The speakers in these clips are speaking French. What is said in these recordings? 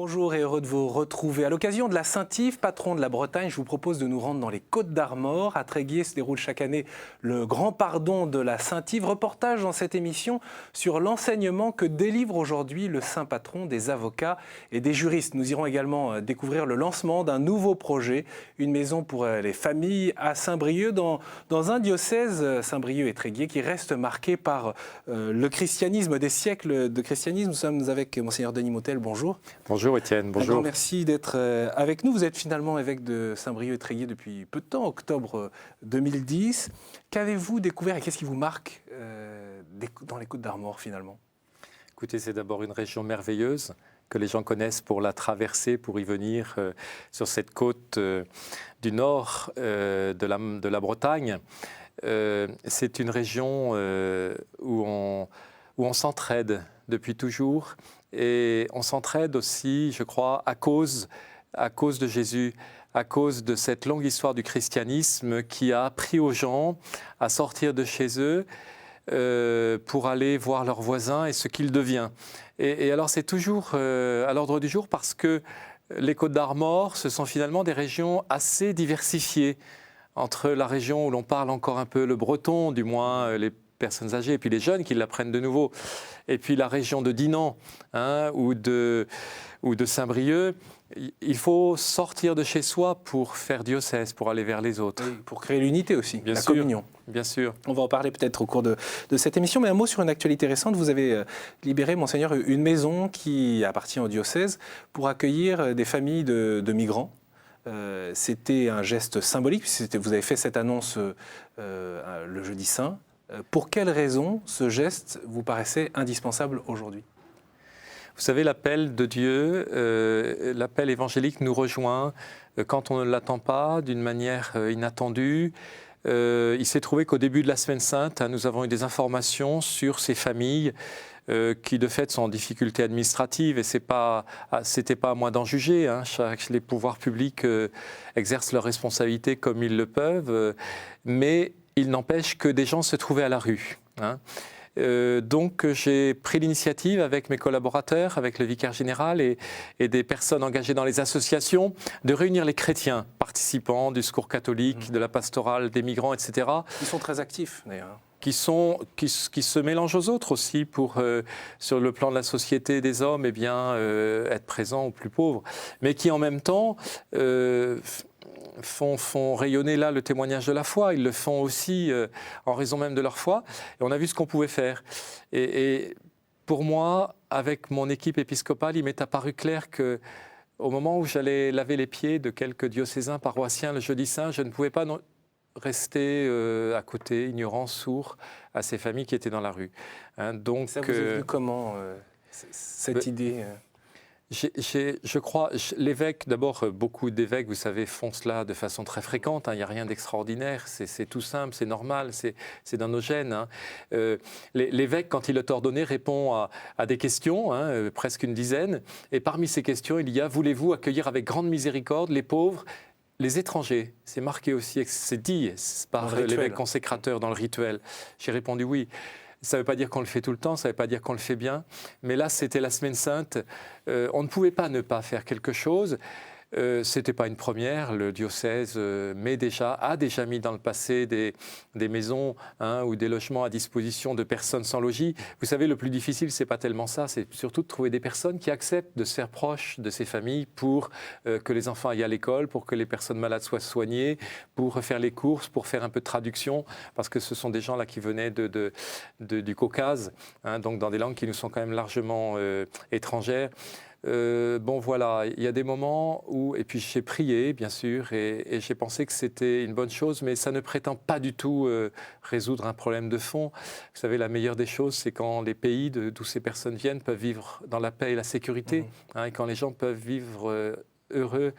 Bonjour et heureux de vous retrouver. À l'occasion de la Saint-Yves, patron de la Bretagne, je vous propose de nous rendre dans les Côtes-d'Armor. À Tréguier se déroule chaque année le Grand Pardon de la Saint-Yves. Reportage dans cette émission sur l'enseignement que délivre aujourd'hui le saint patron des avocats et des juristes. Nous irons également découvrir le lancement d'un nouveau projet, une maison pour les familles à Saint-Brieuc, dans un diocèse, Saint-Brieuc et Tréguier, qui reste marqué par le christianisme, des siècles de christianisme. Nous sommes avec Monseigneur Denis Mottel. Bonjour. Bonjour Étienne, bonjour. Alors, merci d'être avec nous. Vous êtes finalement évêque de Saint-Brieuc et Tréguier depuis peu de temps, octobre 2010. Qu'avez-vous découvert et qu'est-ce qui vous marque dans les Côtes-d'Armor finalement? Écoutez, c'est d'abord une région merveilleuse que les gens connaissent pour la traverser, pour y venir sur cette côte du nord de la Bretagne. C'est une région où on s'entraide depuis toujours. Et on s'entraide aussi, je crois, à cause de Jésus, à cause de cette longue histoire du christianisme qui a appris aux gens à sortir de chez eux pour aller voir leurs voisins et ce qu'il devient. Et alors c'est toujours à l'ordre du jour parce que les Côtes-d'Armor, ce sont finalement des régions assez diversifiées. Entre la région où l'on parle encore un peu le breton, du moins les personnes âgées, et puis les jeunes qui l'apprennent de nouveau, et puis la région de Dinan ou de Saint-Brieuc, il faut sortir de chez soi pour faire diocèse, pour aller vers les autres. Oui, pour créer l'unité aussi, bien la sûr, communion. Bien sûr. On va en parler peut-être au cours de cette émission, mais un mot sur une actualité récente. Vous avez libéré, Monseigneur, une maison qui appartient au diocèse pour accueillir des familles de migrants. C'était un geste symbolique, puisque vous avez fait cette annonce le jeudi saint. Pour quelles raisons ce geste vous paraissait indispensable aujourd'hui? Vous savez, l'appel de Dieu, l'appel évangélique nous rejoint quand on ne l'attend pas, d'une manière inattendue. Il s'est trouvé qu'au début de la Semaine Sainte, nous avons eu des informations sur ces familles qui de fait sont en difficulté administrative, et c'était pas à moi d'en juger. Les pouvoirs publics exercent leurs responsabilités comme ils le peuvent, mais il n'empêche que des gens se trouvaient à la rue. Donc j'ai pris l'initiative avec mes collaborateurs, avec le vicaire général et des personnes engagées dans les associations, de réunir les chrétiens participants du secours catholique, de la pastorale des migrants, etc. Ils sont très actifs d'ailleurs. Qui se mélangent aux autres aussi pour, sur le plan de la société des hommes, être présents aux plus pauvres, mais qui en même temps font rayonner là le témoignage de la foi. Ils le font aussi en raison même de leur foi. Et on a vu ce qu'on pouvait faire. Et pour moi, avec mon équipe épiscopale, il m'est apparu clair que au moment où j'allais laver les pieds de quelques diocésains paroissiens le jeudi saint, je ne pouvais pas rester à côté, ignorant, sourd à ces familles qui étaient dans la rue. Donc, ça vous est venu comment, cette idée je crois, l'évêque, d'abord, beaucoup d'évêques, vous savez, font cela de façon très fréquente. Il n'y a rien d'extraordinaire, c'est tout simple, c'est normal, c'est dans nos gènes. L'évêque, quand il est ordonné, répond à des questions, presque une dizaine. Et parmi ces questions, il y a « Voulez-vous accueillir avec grande miséricorde les pauvres ?» Les étrangers, c'est marqué aussi, c'est dit par l'évêque consécrateur dans le rituel. J'ai répondu oui. Ça ne veut pas dire qu'on le fait tout le temps, ça ne veut pas dire qu'on le fait bien. Mais là, c'était la Semaine Sainte. On ne pouvait pas ne pas faire quelque chose. Ce n'était pas une première. Le diocèse a déjà mis dans le passé des maisons ou des logements à disposition de personnes sans logis. Vous savez, le plus difficile, ce n'est pas tellement ça. C'est surtout de trouver des personnes qui acceptent de se faire proches de ces familles pour que les enfants aillent à l'école, pour que les personnes malades soient soignées, pour faire les courses, pour faire un peu de traduction. Parce que ce sont des gens là qui venaient du Caucase, donc dans des langues qui nous sont quand même largement étrangères. Voilà, il y a des moments où, et puis j'ai prié bien sûr, et j'ai pensé que c'était une bonne chose, mais ça ne prétend pas du tout résoudre un problème de fond. Vous savez, la meilleure des choses, c'est quand les pays d'où ces personnes viennent peuvent vivre dans la paix et la sécurité, et quand les gens peuvent vivre heureux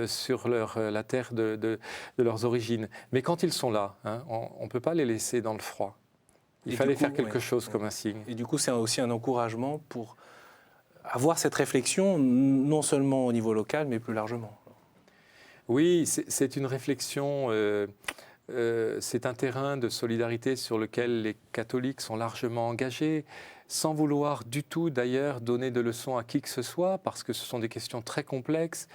sur la terre de leurs origines. Mais quand ils sont là, on ne peut pas les laisser dans le froid. Il fallait faire quelque chose comme un signe. Et du coup, c'est aussi un encouragement pour avoir cette réflexion, non seulement au niveau local, mais plus largement. Oui, c'est une réflexion c'est un terrain de solidarité sur lequel les catholiques sont largement engagés, sans vouloir du tout d'ailleurs donner de leçons à qui que ce soit, parce que ce sont des questions très complexes.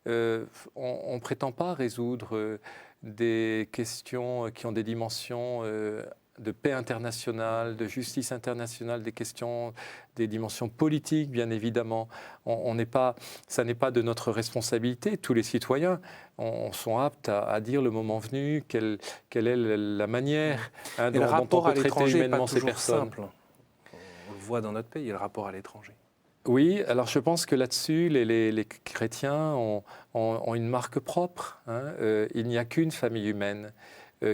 On ne prétend pas résoudre des questions qui ont des dimensions de paix internationale, de justice internationale, des dimensions politiques, bien évidemment. Ça n'est pas de notre responsabilité. Tous les citoyens sont aptes à dire le moment venu quelle est la manière dont on peut traiter humainement ces personnes. Simple. On le voit dans notre pays, le rapport à l'étranger. Oui, alors je pense que là-dessus, les chrétiens ont une marque propre. Il n'y a qu'une famille humaine.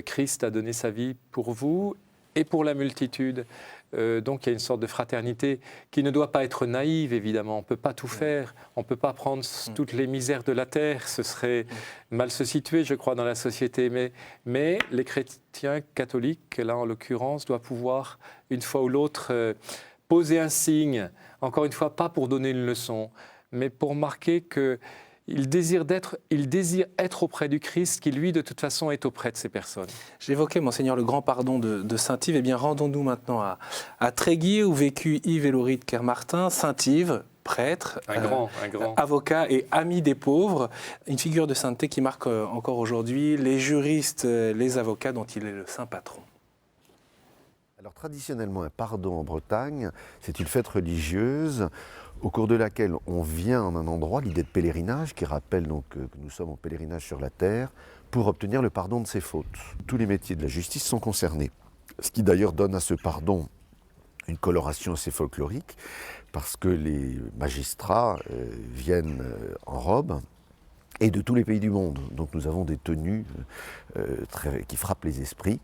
Christ a donné sa vie pour vous et pour la multitude. Donc il y a une sorte de fraternité qui ne doit pas être naïve, évidemment. On ne peut pas tout faire, on ne peut pas prendre toutes les misères de la terre. Ce serait mal se situer, je crois, dans la société. Mais les chrétiens catholiques, là en l'occurrence, doivent pouvoir, une fois ou l'autre, poser un signe. Encore une fois, pas pour donner une leçon, mais pour marquer qu'il désire être auprès du Christ, qui lui, de toute façon, est auprès de ces personnes. J'évoquais, Monseigneur, le grand pardon de Saint-Yves. Eh bien, rendons-nous maintenant à Tréguier, où vécut Yves Hélory de Kermartin. Saint-Yves, prêtre, un grand. Avocat et ami des pauvres. Une figure de sainteté qui marque encore aujourd'hui les juristes, les avocats dont il est le saint patron. Alors traditionnellement, un pardon en Bretagne, c'est une fête religieuse au cours de laquelle on vient en un endroit, l'idée de pèlerinage, qui rappelle donc que nous sommes en pèlerinage sur la terre, pour obtenir le pardon de ses fautes. Tous les métiers de la justice sont concernés, ce qui d'ailleurs donne à ce pardon une coloration assez folklorique, parce que les magistrats viennent en robe, et de tous les pays du monde. Donc nous avons des tenues qui frappent les esprits.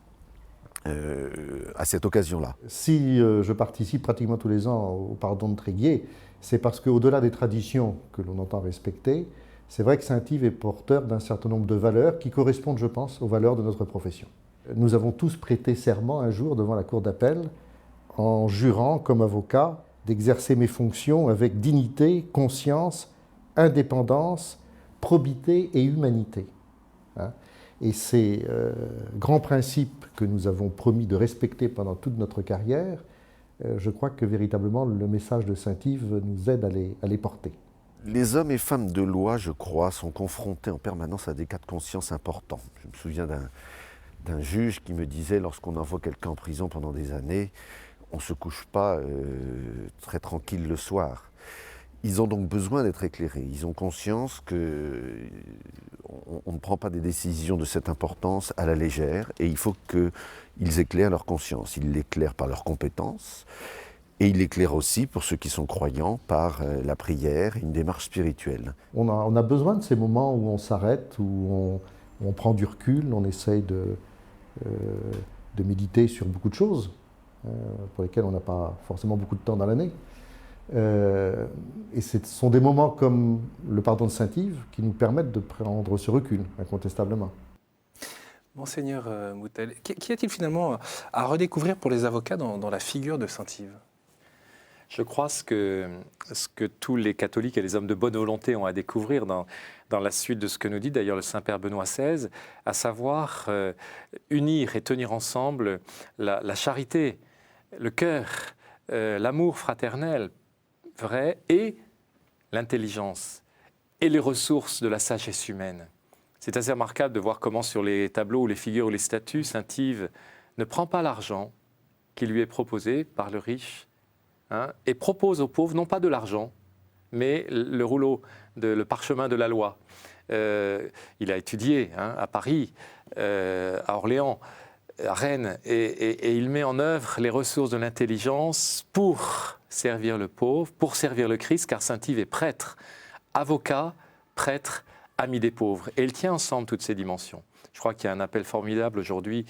À cette occasion-là. Si je participe pratiquement tous les ans au pardon de Tréguier, c'est parce qu'au-delà des traditions que l'on entend respecter, c'est vrai que Saint-Yves est porteur d'un certain nombre de valeurs qui correspondent, je pense, aux valeurs de notre profession. Nous avons tous prêté serment un jour devant la cour d'appel en jurant, comme avocat, d'exercer mes fonctions avec dignité, conscience, indépendance, probité et humanité. Et ces grands principes que nous avons promis de respecter pendant toute notre carrière, je crois que véritablement le message de Saint-Yves nous aide à les porter. Les hommes et femmes de loi, je crois, sont confrontés en permanence à des cas de conscience importants. Je me souviens d'un juge qui me disait, lorsqu'on envoie quelqu'un en prison pendant des années, on ne se couche pas très tranquille le soir. Ils ont donc besoin d'être éclairés. Ils ont conscience qu'on ne prend pas des décisions de cette importance à la légère et il faut qu'ils éclairent leur conscience. Ils l'éclairent par leurs compétences et ils l'éclairent aussi, pour ceux qui sont croyants, par la prière et une démarche spirituelle. On a besoin de ces moments où on s'arrête, où on prend du recul, on essaye de méditer sur beaucoup de choses pour lesquelles on n'a pas forcément beaucoup de temps dans l'année. Et ce sont des moments comme le pardon de Saint-Yves qui nous permettent de prendre ce recul, incontestablement. Monseigneur Moutel, qu'y a-t-il finalement à redécouvrir pour les avocats dans la figure de Saint-Yves ? Je crois ce que tous les catholiques et les hommes de bonne volonté ont à découvrir dans la suite de ce que nous dit d'ailleurs le Saint-Père Benoît XVI, à savoir unir et tenir ensemble la charité, le cœur, l'amour fraternel, vrai, et l'intelligence et les ressources de la sagesse humaine. C'est assez remarquable de voir comment sur les tableaux ou les figures ou les statues, Saint-Yves ne prend pas l'argent qui lui est proposé par le riche et propose aux pauvres non pas de l'argent, mais le rouleau, le parchemin de la loi. Il a étudié à Paris, à Orléans, à Rennes, et il met en œuvre les ressources de l'intelligence pour servir le pauvre, pour servir le Christ, car Saint-Yves est prêtre, avocat, prêtre, ami des pauvres. Et il tient ensemble toutes ces dimensions. Je crois qu'il y a un appel formidable aujourd'hui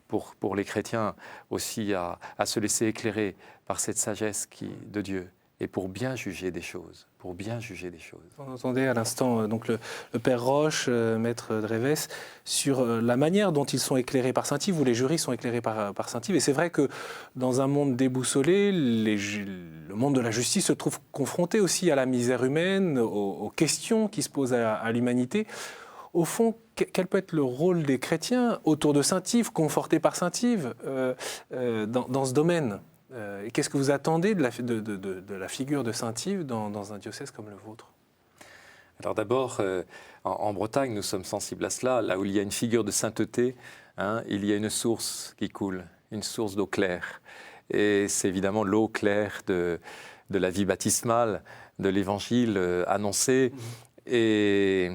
pour les chrétiens aussi à se laisser éclairer par cette sagesse de Dieu et pour bien juger des choses. On entendait à l'instant donc le Père Roche, Maître Drevès, sur la manière dont ils sont éclairés par Saint-Yves, ou les jurys sont éclairés par Saint-Yves. Et c'est vrai que dans un monde déboussolé, le monde de la justice se trouve confronté aussi à la misère humaine, aux questions qui se posent à l'humanité. Au fond, quel peut être le rôle des chrétiens autour de Saint-Yves, confortés par Saint-Yves, dans ce domaine? Et qu'est-ce que vous attendez de la figure de Saint-Yves dans un diocèse comme le vôtre? Alors d'abord, en Bretagne, nous sommes sensibles à cela. Là où il y a une figure de sainteté, il y a une source qui coule, une source d'eau claire. Et c'est évidemment l'eau claire de la vie baptismale, de l'évangile annoncé. Et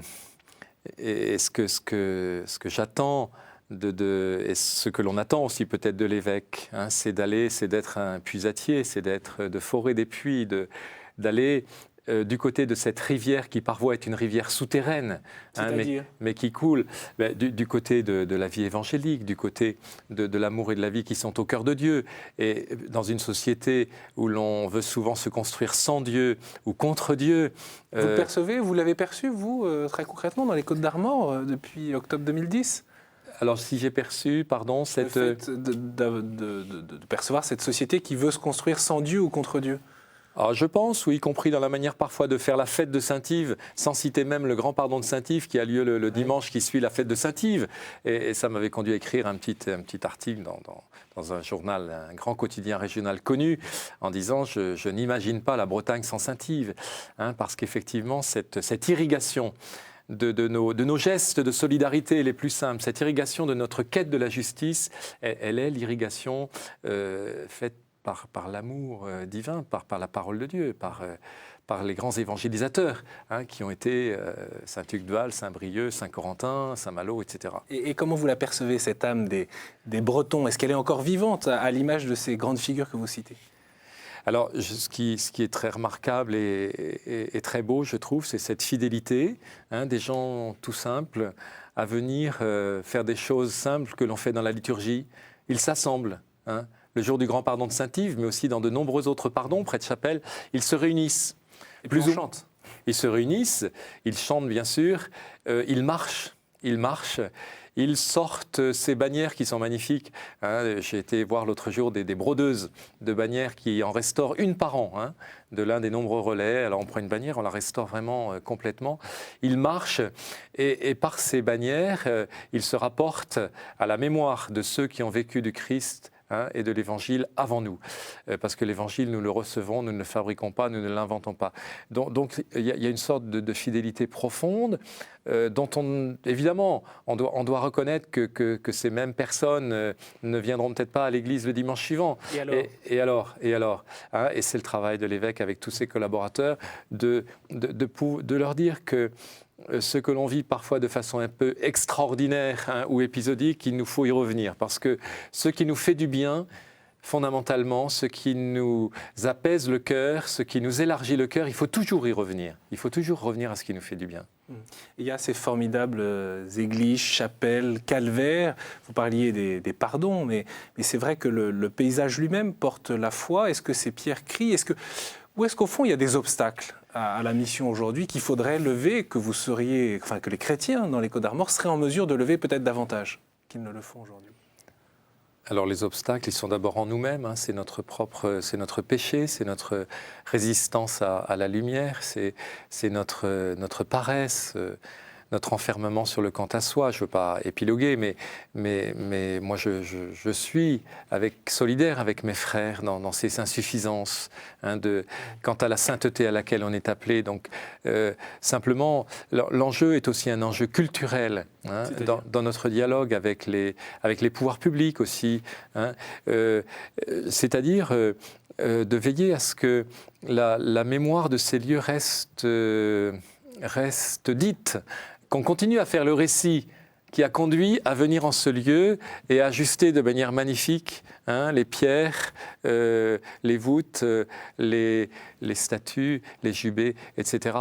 ce que j'attends, et ce que l'on attend aussi peut-être de l'évêque, c'est d'être un puisatier, c'est de forer des puits, d'aller du côté de cette rivière qui parfois est une rivière souterraine, mais qui coule, du côté de la vie évangélique, du côté de l'amour et de la vie qui sont au cœur de Dieu. Et dans une société où l'on veut souvent se construire sans Dieu ou contre Dieu. Vous le percevez, vous l'avez perçu, vous, très concrètement, dans les Côtes-d'Armor, depuis octobre 2010 ? Alors, si j'ai perçu, pardon, cette... Le fait de percevoir cette société qui veut se construire sans Dieu ou contre Dieu. Alors, je pense, y compris dans la manière parfois de faire la fête de Saint-Yves, sans citer même le grand pardon de Saint-Yves qui a lieu le dimanche qui suit la fête de Saint-Yves. Et ça m'avait conduit à écrire un petit article dans un journal, un grand quotidien régional connu, en disant je n'imagine pas la Bretagne sans Saint-Yves, parce qu'effectivement, cette irrigation de nos gestes de solidarité les plus simples, cette irrigation de notre quête de la justice, elle est l'irrigation faite par l'amour divin, par la parole de Dieu, par les grands évangélisateurs qui ont été Saint-Hugues de Val, Saint-Brieuc, Saint-Corentin, Saint-Malo, etc. Et comment vous la percevez, cette âme des Bretons? Est-ce qu'elle est encore vivante à l'image de ces grandes figures que vous citez? Alors, ce qui est très remarquable et très beau, je trouve, c'est cette fidélité des gens tout simples à venir faire des choses simples que l'on fait dans la liturgie. Ils s'assemblent. Le jour du grand pardon de Saint-Yves, mais aussi dans de nombreux autres pardons près de chapelle, ils se réunissent. Et plus on chante. Ils se réunissent, ils chantent bien sûr, ils marchent, ils sortent ces bannières qui sont magnifiques. J'ai été voir l'autre jour des brodeuses de bannières qui en restaurent une par an, de l'un des nombreux relais. Alors on prend une bannière, on la restaure vraiment complètement. Ils marchent et par ces bannières, ils se rapportent à la mémoire de ceux qui ont vécu du Christ et de l'Évangile avant nous. Parce que l'Évangile, nous le recevons, nous ne le fabriquons pas, nous ne l'inventons pas. Donc il y a une sorte de fidélité profonde dont évidemment, on doit reconnaître que ces mêmes personnes ne viendront peut-être pas à l'église le dimanche suivant. Et alors et c'est le travail de l'évêque avec tous ses collaborateurs de leur dire que ce que l'on vit parfois de façon un peu extraordinaire ou épisodique, il nous faut y revenir. Parce que ce qui nous fait du bien, fondamentalement, ce qui nous apaise le cœur, ce qui nous élargit le cœur, il faut toujours y revenir. Il faut toujours revenir à ce qui nous fait du bien. Il y a ces formidables églises, chapelles, calvaires. Vous parliez des pardons, mais c'est vrai que le paysage lui-même porte la foi. Est-ce que ces pierres crient? Ou est-ce qu'au fond, il y a des obstacles à la mission aujourd'hui qu'il faudrait lever, que les chrétiens dans les Côtes-d'Armor seraient en mesure de lever peut-être davantage qu'ils ne le font aujourd'hui? Alors les obstacles, ils sont d'abord en nous-mêmes, c'est notre péché, c'est notre résistance à la lumière, c'est notre paresse, notre enfermement sur le quant à soi. Je ne veux pas épiloguer, mais moi je suis solidaire avec mes frères dans ces insuffisances quant à la sainteté à laquelle on est appelé. Donc simplement, l'enjeu est aussi un enjeu culturel dans notre dialogue avec les pouvoirs publics aussi. C'est-à-dire de veiller à ce que la mémoire de ces lieux reste dite, qu'on continue à faire le récit qui a conduit à venir en ce lieu et à ajuster de manière magnifique les pierres, les voûtes, les statues, les jubés, etc.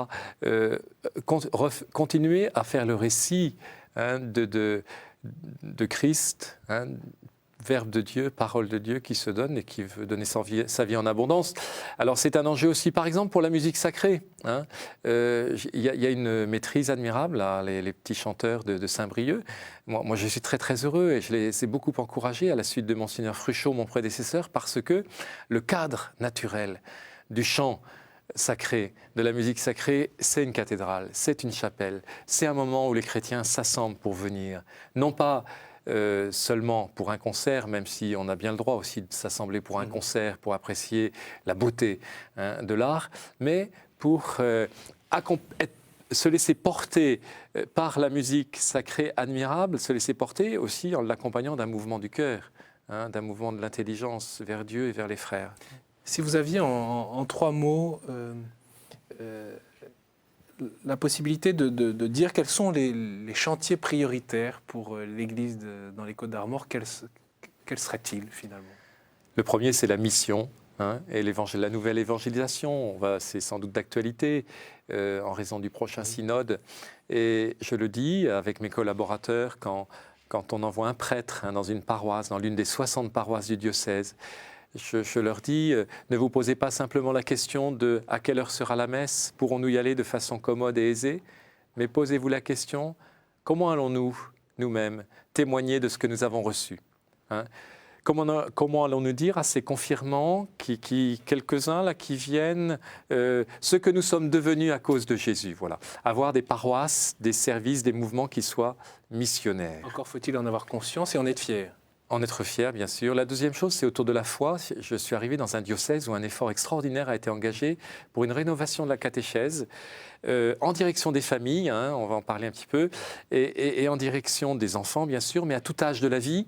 Continuer à faire le récit de Christ, Verbe de Dieu, parole de Dieu qui se donne et qui veut donner sa vie en abondance. Alors c'est un enjeu aussi, par exemple, pour la musique sacrée. Il y a une maîtrise admirable, là, les petits chanteurs de Saint-Brieuc. Moi, je suis très très heureux et je les ai beaucoup encouragés à la suite de Monseigneur Fruchot, mon prédécesseur, parce que le cadre naturel du chant sacré, de la musique sacrée, c'est une cathédrale, c'est une chapelle. C'est un moment où les chrétiens s'assemblent pour venir. Non pas seulement pour un concert, même si on a bien le droit aussi de s'assembler pour un concert, pour apprécier la beauté de l'art, mais pour se laisser porter par la musique sacrée admirable, se laisser porter aussi en l'accompagnant d'un mouvement du cœur, d'un mouvement de l'intelligence vers Dieu et vers les frères. Si vous aviez en 3 mots la possibilité de dire quels sont les chantiers prioritaires pour l'Église dans les Côtes-d'Armor, quels seraient-ils finalement? Le premier, c'est la mission. Et la nouvelle évangélisation, c'est sans doute d'actualité en raison du prochain synode. Et je le dis avec mes collaborateurs, quand on envoie un prêtre dans une paroisse, dans l'une des 60 paroisses du diocèse, je leur dis, ne vous posez pas simplement la question de à quelle heure sera la messe, pourrons-nous y aller de façon commode et aisée, mais posez-vous la question, comment allons-nous, nous-mêmes, témoigner de ce que nous avons reçu, Comment allons-nous dire à ces confirmants, quelques-uns là, qui viennent, ce que nous sommes devenus à cause de Jésus, voilà. Avoir des paroisses, des services, des mouvements qui soient missionnaires. Encore faut-il en avoir conscience et en être fier. En être fier, bien sûr. La deuxième chose, c'est autour de la foi. Je suis arrivé dans un diocèse où un effort extraordinaire a été engagé pour une rénovation de la catéchèse, en direction des familles, on va en parler un petit peu, et en direction des enfants, bien sûr, mais à tout âge de la vie.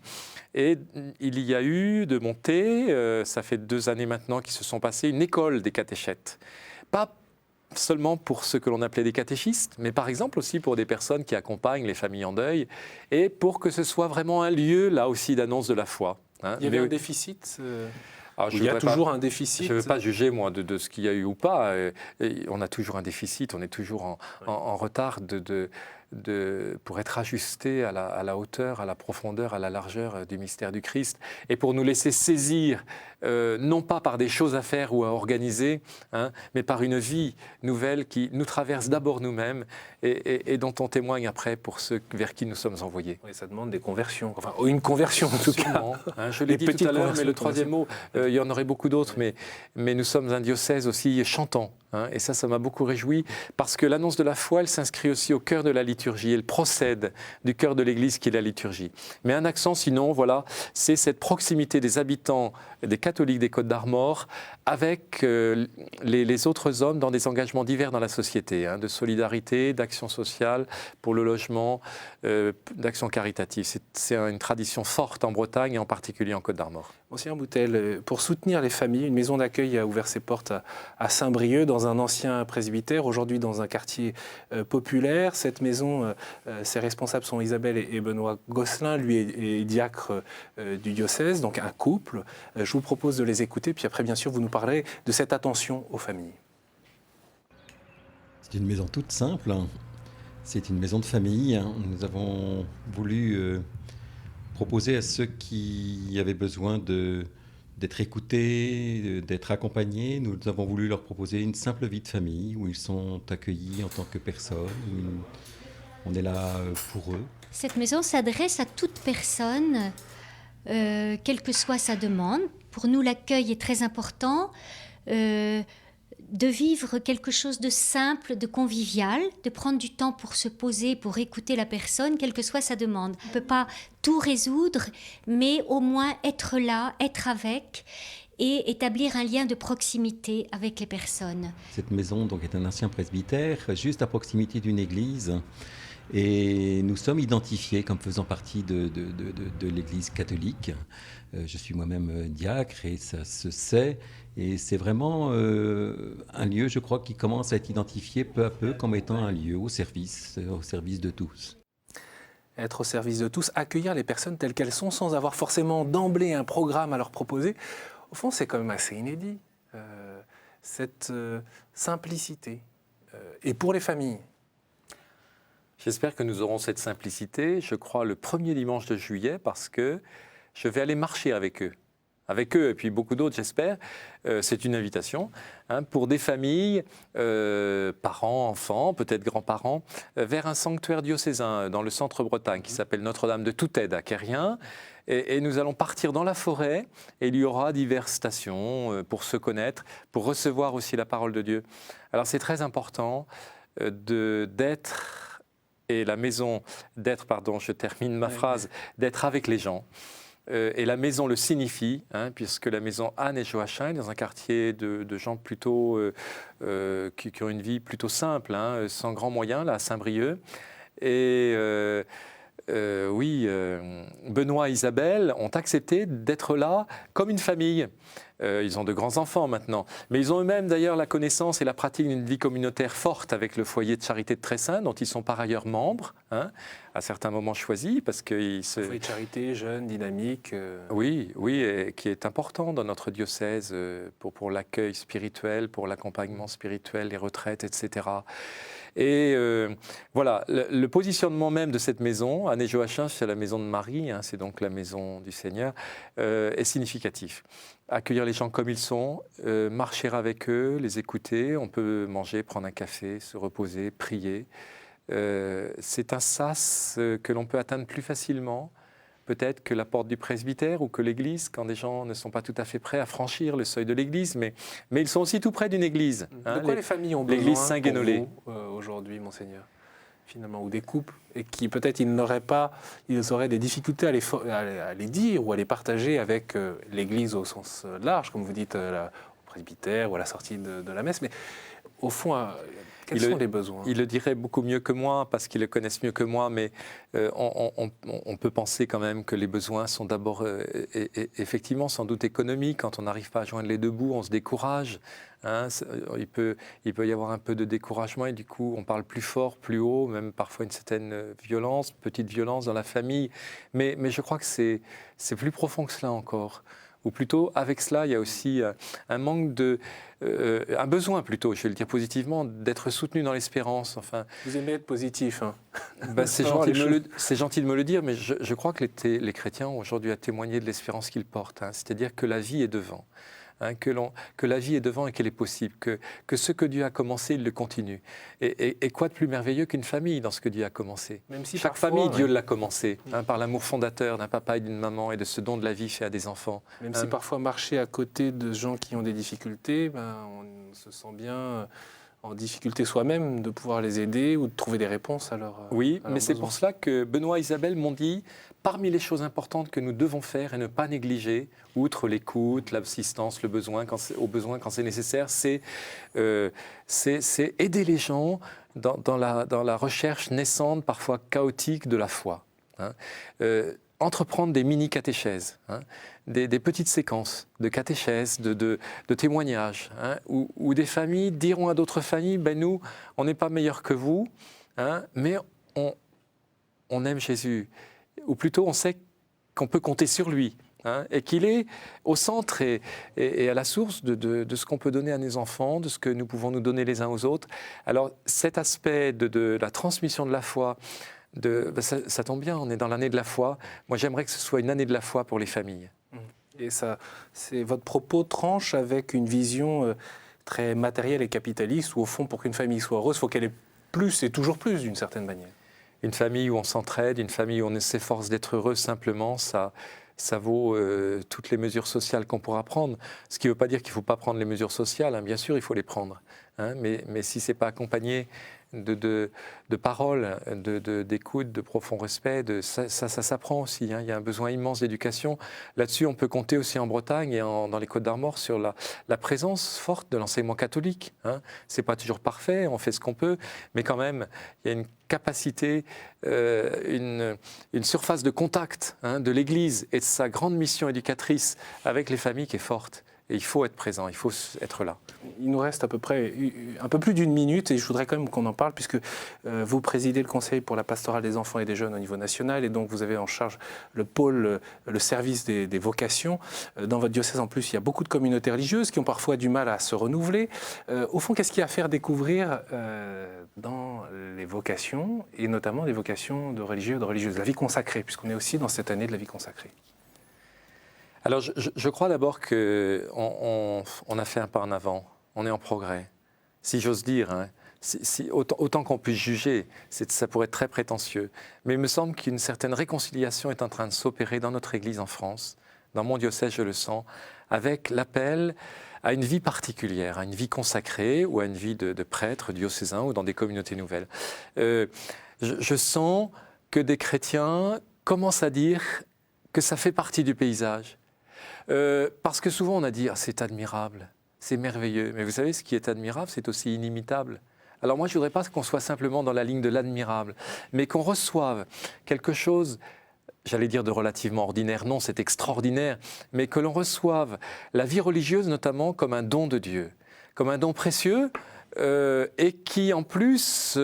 Et il y a eu de monter, ça fait 2 années maintenant qui se sont passées, une école des catéchètes. Pas seulement pour ce que l'on appelait des catéchistes, mais par exemple aussi pour des personnes qui accompagnent les familles en deuil, et pour que ce soit vraiment un lieu, là aussi, d'annonce de la foi. Il y avait un déficit il y a toujours un déficit. Je ne veux pas juger, moi, de ce qu'il y a eu ou pas. On a toujours un déficit, on est toujours en retard pour être ajusté à la hauteur, à la profondeur, à la largeur du mystère du Christ, et pour nous laisser saisir, non pas par des choses à faire ou à organiser, mais par une vie nouvelle qui nous traverse d'abord nous-mêmes et dont on témoigne après pour ceux vers qui nous sommes envoyés. Oui, ça demande des conversions, enfin une conversion en tout cas. Je l'ai dit tout à l'heure, mais le troisième mot, il y en aurait beaucoup d'autres, mais nous sommes un diocèse aussi chantant. Et ça m'a beaucoup réjoui, parce que l'annonce de la foi, elle s'inscrit aussi au cœur de la liturgie, elle procède du cœur de l'Église qui est la liturgie. Mais un accent sinon, voilà, c'est cette proximité des habitants, des catholiques des Côtes-d'Armor, avec les autres hommes dans des engagements divers dans la société, de solidarité, d'action sociale, pour le logement, d'action caritative. C'est une tradition forte en Bretagne et en particulier en Côtes-d'Armor. Monseigneur Boutel, pour soutenir les familles, une maison d'accueil a ouvert ses portes à Saint-Brieuc, dans un ancien presbytère, aujourd'hui dans un quartier populaire. Cette maison, ses responsables sont Isabelle et Benoît Gosselin, lui est diacre du diocèse, donc un couple. Je vous propose de les écouter, puis après, bien sûr, vous nous parlerez de cette attention aux familles. C'est une maison toute simple, c'est une maison de famille. Nous avons voulu proposer à ceux qui avaient besoin d'être écoutés, d'être accompagnés. Nous avons voulu leur proposer une simple vie de famille où ils sont accueillis en tant que personnes, où on est là pour eux. Cette maison s'adresse à toute personne, quelle que soit sa demande. Pour nous, l'accueil est très important. De vivre quelque chose de simple, de convivial, de prendre du temps pour se poser, pour écouter la personne, quelle que soit sa demande. On ne peut pas tout résoudre, mais au moins être là, être avec et établir un lien de proximité avec les personnes. Cette maison donc, est un ancien presbytère, juste à proximité d'une église. Et nous sommes identifiés comme faisant partie de l'Église catholique. Je suis moi-même diacre et ça se sait. Et c'est vraiment un lieu, je crois, qui commence à être identifié peu à peu comme étant un lieu au service de tous. Être au service de tous, accueillir les personnes telles qu'elles sont sans avoir forcément d'emblée un programme à leur proposer. Au fond, c'est quand même assez inédit, cette simplicité. Et pour les familles. J'espère que nous aurons cette simplicité, je crois, le premier dimanche de juillet, parce que je vais aller marcher avec eux. avec eux et puis beaucoup d'autres, j'espère. C'est une invitation pour des familles, parents, enfants, peut-être grands-parents, vers un sanctuaire diocésain dans le centre-Bretagne qui s'appelle Notre-Dame de Toute-Aide à Quérien. Et nous allons partir dans la forêt et il y aura diverses stations pour se connaître, pour recevoir aussi la parole de Dieu. Alors c'est très important d'être, et la maison d'être, pardon, je termine ma phrase, d'être avec les gens. Et la maison le signifie, puisque la maison Anne et Joachim est dans un quartier de gens plutôt qui ont une vie plutôt simple, sans grands moyens, là, à Saint-Brieuc. Et Benoît et Isabelle ont accepté d'être là comme une famille. Ils ont de grands enfants maintenant, mais ils ont eux-mêmes d'ailleurs la connaissance et la pratique d'une vie communautaire forte avec le foyer de charité de Tressin, dont ils sont par ailleurs membres, à certains moments choisis, parce qu'ils se... Foyer de charité, jeune, dynamique. Oui, et qui est important dans notre diocèse pour l'accueil spirituel, pour l'accompagnement spirituel, les retraites, etc. Et voilà, le positionnement même de cette maison, Anne et Joachim, c'est la maison de Marie, c'est donc la maison du Seigneur, est significatif. Accueillir les gens comme ils sont, marcher avec eux, les écouter, on peut manger, prendre un café, se reposer, prier. C'est un sas que l'on peut atteindre plus facilement, peut-être que la porte du presbytère ou que l'église, quand des gens ne sont pas tout à fait prêts à franchir le seuil de l'église, mais ils sont aussi tout près d'une église. De quoi les familles ont besoin l'église Saint-Guénolé aujourd'hui, Monseigneur, finalement, ou des couples, et qui peut-être ils auraient des difficultés à les dire ou à les partager avec l'église au sens large, comme vous dites, au presbytère ou à la sortie de la messe, mais au fond... Quels sont les besoins ? Il le dirait beaucoup mieux que moi, parce qu'ils le connaissent mieux que moi, mais on peut penser quand même que les besoins sont d'abord, effectivement, sans doute économiques. Quand on n'arrive pas à joindre les deux bouts, on se décourage. Il peut y avoir un peu de découragement et du coup, on parle plus fort, plus haut, même parfois une certaine violence, petite violence dans la famille. Mais je crois que c'est plus profond que cela encore. Ou plutôt, avec cela, il y a aussi un manque un besoin plutôt, je vais le dire positivement, d'être soutenu dans l'espérance. Enfin, vous aimez être positif. C'est gentil de me le dire, mais je crois que les chrétiens ont aujourd'hui à témoigner de l'espérance qu'ils portent. C'est-à-dire que la vie est devant. Que la vie est devant et qu'elle est possible, que ce que Dieu a commencé, il le continue. Et quoi de plus merveilleux qu'une famille dans ce que Dieu a commencé ? Même si chaque famille, Dieu l'a commencé, par l'amour fondateur d'un papa et d'une maman et de ce don de la vie fait à des enfants. Même si parfois marcher à côté de gens qui ont des difficultés, on se sent bien en difficulté soi-même de pouvoir les aider ou de trouver des réponses à leurs Oui, mais c'est besoins. pour cela que Benoît et Isabelle m'ont dit, parmi les choses importantes que nous devons faire et ne pas négliger, outre l'écoute, l'assistance, au besoin quand c'est nécessaire, c'est aider les gens dans la recherche naissante, parfois chaotique, de la foi. Entreprendre des mini-catéchèses, des petites séquences de catéchèses, de témoignages, où des familles diront à d'autres familles, nous, on n'est pas meilleurs que vous, mais on aime Jésus. Ou plutôt, on sait qu'on peut compter sur lui, et qu'il est au centre et à la source de ce qu'on peut donner à nos enfants, de ce que nous pouvons nous donner les uns aux autres. Alors, cet aspect de la transmission de la foi, ça tombe bien, on est dans l'année de la foi. Moi, j'aimerais que ce soit une année de la foi pour les familles. Et votre propos tranche avec une vision très matérielle et capitaliste, où au fond, pour qu'une famille soit heureuse, il faut qu'elle ait plus et toujours plus, d'une certaine manière. Une famille où on s'entraide, une famille où on s'efforce d'être heureux simplement, ça vaut toutes les mesures sociales qu'on pourra prendre. Ce qui ne veut pas dire qu'il ne faut pas prendre les mesures sociales, bien sûr, il faut les prendre. Mais si ce n'est pas accompagné de paroles, d'écoute, de profond respect, ça s'apprend aussi. Il y a un besoin immense d'éducation. Là-dessus, on peut compter aussi en Bretagne et dans les Côtes-d'Armor sur la présence forte de l'enseignement catholique. Ce n'est pas toujours parfait, on fait ce qu'on peut, mais quand même, il y a une capacité, une surface de contact de l'Église et de sa grande mission éducatrice avec les familles qui est forte. Et il faut être présent, il faut être là. Il nous reste à peu près un peu plus d'une minute et je voudrais quand même qu'on en parle puisque vous présidez le Conseil pour la pastorale des enfants et des jeunes au niveau national et donc vous avez en charge le pôle, le service des vocations. Dans votre diocèse en plus, il y a beaucoup de communautés religieuses qui ont parfois du mal à se renouveler. Au fond, qu'est-ce qu'il y a à faire découvrir dans les vocations et notamment les vocations de religieux et de religieuses, la vie consacrée, puisqu'on est aussi dans cette année de la vie consacrée? Alors, je crois d'abord qu'on a fait un pas en avant, on est en progrès, si j'ose dire. Hein. Autant qu'on puisse juger, ça pourrait être très prétentieux. Mais il me semble qu'une certaine réconciliation est en train de s'opérer dans notre Église en France, dans mon diocèse, je le sens, avec l'appel à une vie particulière, à une vie consacrée ou à une vie de prêtre diocésain ou dans des communautés nouvelles. Je sens que des chrétiens commencent à dire que ça fait partie du paysage. Parce que souvent on a dit « c'est admirable, c'est merveilleux ». Mais vous savez, ce qui est admirable, c'est aussi inimitable. Alors moi, je ne voudrais pas qu'on soit simplement dans la ligne de l'admirable, mais qu'on reçoive quelque chose, j'allais dire de relativement ordinaire, non, c'est extraordinaire, mais que l'on reçoive la vie religieuse notamment comme un don de Dieu, comme un don précieux, et qui en plus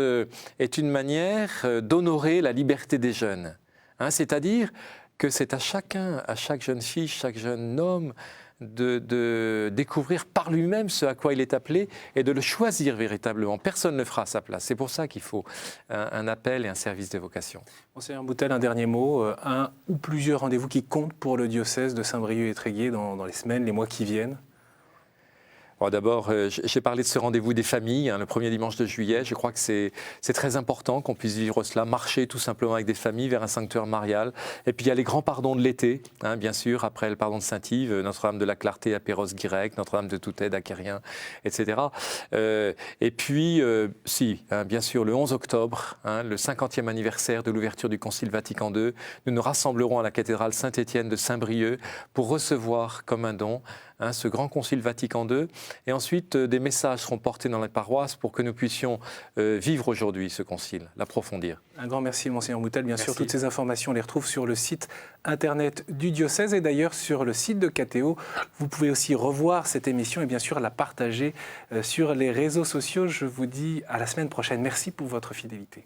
est une manière d'honorer la liberté des jeunes. Hein, c'est-à-dire que c'est à chacun, à chaque jeune fille, chaque jeune homme, de découvrir par lui-même ce à quoi il est appelé et de le choisir véritablement. Personne ne le fera à sa place. C'est pour ça qu'il faut un appel et un service de vocation. Monseigneur Boutel, un dernier mot, un ou plusieurs rendez-vous qui comptent pour le diocèse de Saint-Brieuc et Tréguier dans les semaines, les mois qui viennent? D'abord, j'ai parlé de ce rendez-vous des familles, hein, le premier dimanche de juillet. Je crois que c'est très important qu'on puisse vivre cela, marcher tout simplement avec des familles vers un sanctuaire marial. Et puis il y a les grands pardons de l'été, hein, bien sûr, après le pardon de Saint-Yves, Notre-Dame de la Clarté à Perros-Guirec, Notre-Dame de Toute-Aide à Quérien, etc. Et puis, bien sûr, le 11 octobre, hein, le 50e anniversaire de l'ouverture du Concile Vatican II, nous nous rassemblerons à la cathédrale Saint-Étienne de Saint-Brieuc pour recevoir comme un don ce grand Concile Vatican II. Et ensuite, des messages seront portés dans les paroisses pour que nous puissions vivre aujourd'hui ce concile, l'approfondir. Un grand merci, Monseigneur Boutel. Bien sûr, Merci. toutes ces informations, on les retrouve sur le site internet du diocèse et d'ailleurs sur le site de KTO. Vous pouvez aussi revoir cette émission et bien sûr la partager sur les réseaux sociaux. Je vous dis à la semaine prochaine. Merci pour votre fidélité.